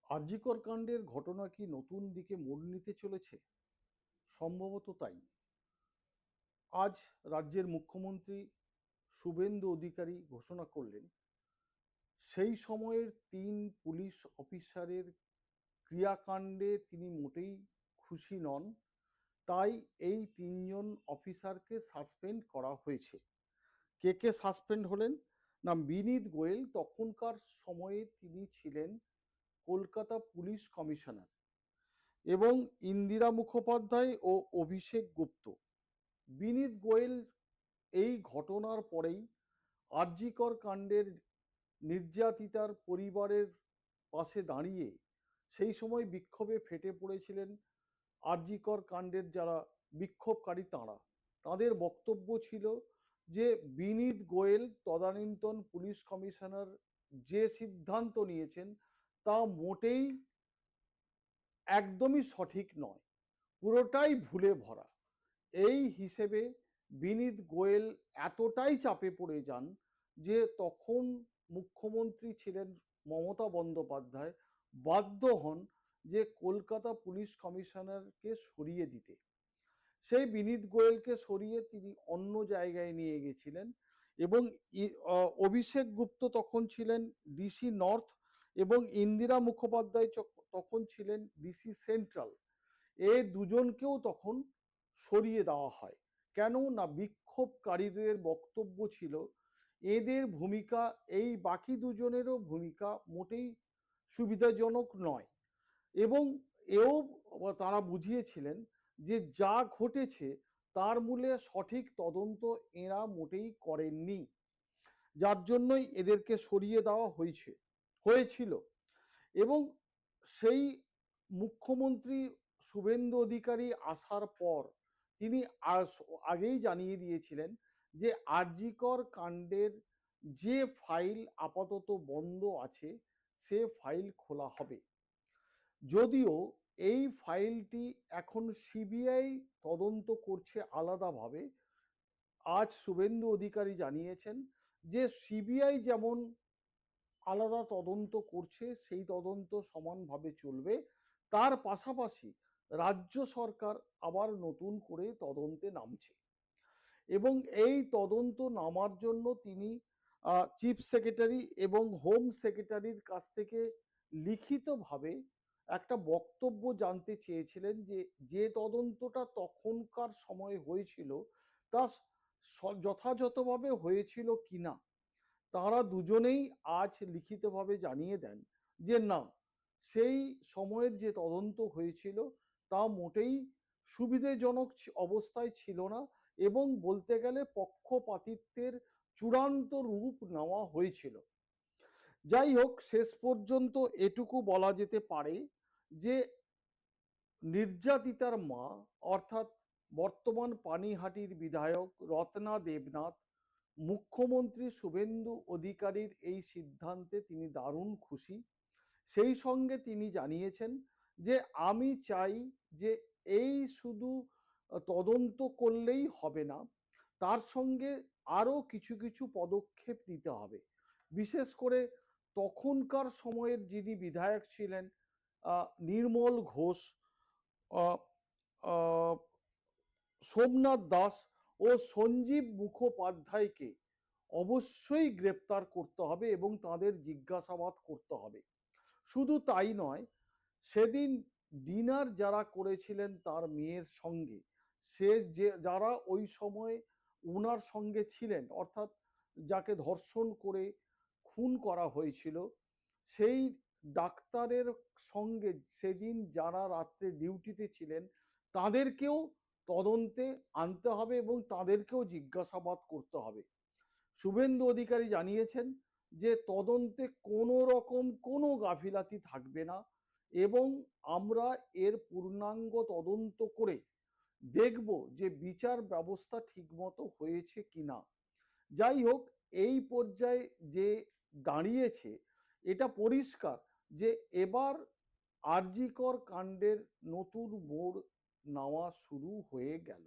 আরজিকর কাণ্ডের ঘটনা কি নতুন দিকে মোড় নিতে চলেছে? সম্ভবত তাই। আজ রাজ্যের মুখ্যমন্ত্রী শুভেন্দু অধিকারী ঘোষণা করলেন, সেই সময়ের ৩ পুলিশ অফিসারের ক্রিয়াকাণ্ডে তিনি মোটেই খুশি নন। তাই এই ৩ জন অফিসারকে সাসপেন্ড করা হয়েছে। কে কে সাসপেন্ড হলেন? না, বিনীত গোয়েল, তখনকার সময়ে তিনি ছিলেন কলকাতা পুলিশ কমিশনার, এবং ইন্দিরা মুখোপাধ্যায় ও অভিষেক গুপ্ত। বিনীত গোয়েল এই ঘটনার পরেই আরজিকর কাণ্ডের নির্যাতিতার পরিবারের পাশে দাঁড়িয়ে সেই সময় বিক্ষোভে ফেটে পড়েছিলেন আরজিকর কাণ্ডের যারা বিক্ষোভকারী তাঁরা। তাদের বক্তব্য ছিল যে বিনীত গোয়েল তদানীন্তন পুলিশ কমিশনার যে সিদ্ধান্ত নিয়েছেন তা মোটেই একদমই সঠিক নয়, পুরোটাই ভুলে ভরা। এই হিসেবে বিনীত গোয়েল এতটাই চাপে পড়ে যান যে তখন মুখ্যমন্ত্রী ছিলেন মমতা বন্দ্যোপাধ্যায়, বাধ্য হন যে কলকাতা পুলিশ কমিশনারকে সরিয়ে দিতে। সেই বিনীত গোয়েলকে সরিয়ে তিনি অন্য জায়গায় নিয়ে গেছিলেন, এবং অভিষেক গুপ্ত তখন ছিলেন ডিসি নর্থ, এবং ইন্দিরা মুখোপাধ্যায় তখন ছিলেন ডিসি সেন্ট্রাল। এ দুজনকেও তখন সরিয়ে দেওয়া হয়। কেন না, বিক্ষোভকারীদের বক্তব্য ছিল এদের ভূমিকা, এই বাকি দুজনেরও ভূমিকা মোটেই সুবিধাজনক নয়, এবং এও তারা বুঝিয়েছিলেন যে যা ঘটেছে তার মূলে সঠিক তদন্ত এরা মোটেই করেননি, যার জন্যই এদেরকে সরিয়ে দেওয়া হয়েছিল। এবং সেই মুখ্যমন্ত্রী শুভেন্দু অধিকারী আসার পর তিনি আগেই জানিয়ে দিয়েছিলেন যে আরজিকর কাণ্ডের যে ফাইল আপাতত বন্ধ আছে সে ফাইল খোলা হবে। যদিও এই ফাইলটি এখন সিবিআই তদন্ত করছে আলাদাভাবে। আজ শুভেন্দু অধিকারী জানিয়েছেন যে সিবিআই যেমন আলাদা তদন্ত করছে সেই তদন্ত সমানভাবে চলবে, তার পাশাপাশি রাজ্য সরকার আবার নতুন করে তদন্তে নামছে, এবং এই তদন্ত নামার জন্য তিনি চিফ সেক্রেটারি এবং হোম সেক্রেটারির কাছ থেকে লিখিতভাবে একটা বক্তব্য জানতে চেয়েছিলেন যে যে তদন্তটা তখনকার সময় হয়েছিল তা যথাযথভাবে হয়েছিল কিনা। তারা দুজনেই আজ লিখিতভাবে জানিয়ে দেন যে না, সেই সময়ের যে তদন্ত হয়েছিল তা মোটেই সুবিধাজনক অবস্থায় ছিল না, এবং বলতে গেলে পক্ষপাতিত্বের চূড়ান্ত রূপ নেওয়া হয়েছিল। যাই হোক, শেষ পর্যন্ত এটুকু বলা যেতে পারে যে নির্যাতিতার মা, অর্থাৎ বর্তমান পানিহাটির বিধায়ক রত্না দেবনাথ, মুখ্যমন্ত্রী শুভেন্দু অধিকারীর এই সিদ্ধান্তে তিনি দারুণ খুশি। সেই সঙ্গে তিনি জানিয়েছেন যে আমি চাই যে এই শুধু তদন্ত করলেই হবে না, তার সঙ্গে আরও কিছু কিছু পদক্ষেপ নিতে হবে। বিশেষ করে তখনকার সময়ের যিনি বিধায়ক ছিলেন নির্মল ঘোষ, সোমনাথ দাস ও সঞ্জীব মুখোপাধ্যায়কে অবশ্যই গ্রেপ্তার করতে হবে এবং তাদের জিজ্ঞাসাবাদ করতে হবে। শুধু তাই নয়, সেদিন ডিনার যারা করেছিলেন তার মেয়ের সঙ্গে, যারা ওই সময় ওনার সঙ্গে ছিলেন, অর্থাৎ যাকে ধর্ষণ করে খুন করা হয়েছিল, সেই ডাক্তারের সঙ্গে সেদিন যারা রাত্রে ডিউটিতে ছিলেন তাদেরকেও তদন্তে আনতে হবে এবং তাদেরকেও জিজ্ঞাসাবাদ করতে হবে। শুভেন্দু অধিকারী জানিয়েছেন যে তদন্তে কোনো রকম কোনো গাফিলাতি থাকবে না, এবং আমরা এর পূর্ণাঙ্গ তদন্ত করে দেখব যে বিচার ব্যবস্থা ঠিকমতো হয়েছে কিনা। যাই হোক, এই পর্যায়ে যে দাঁড়িয়েছে এটা পরিষ্কার যে এবার আরজিকর কাণ্ডের নতুন মোড় নেওয়া শুরু হয়ে গেল।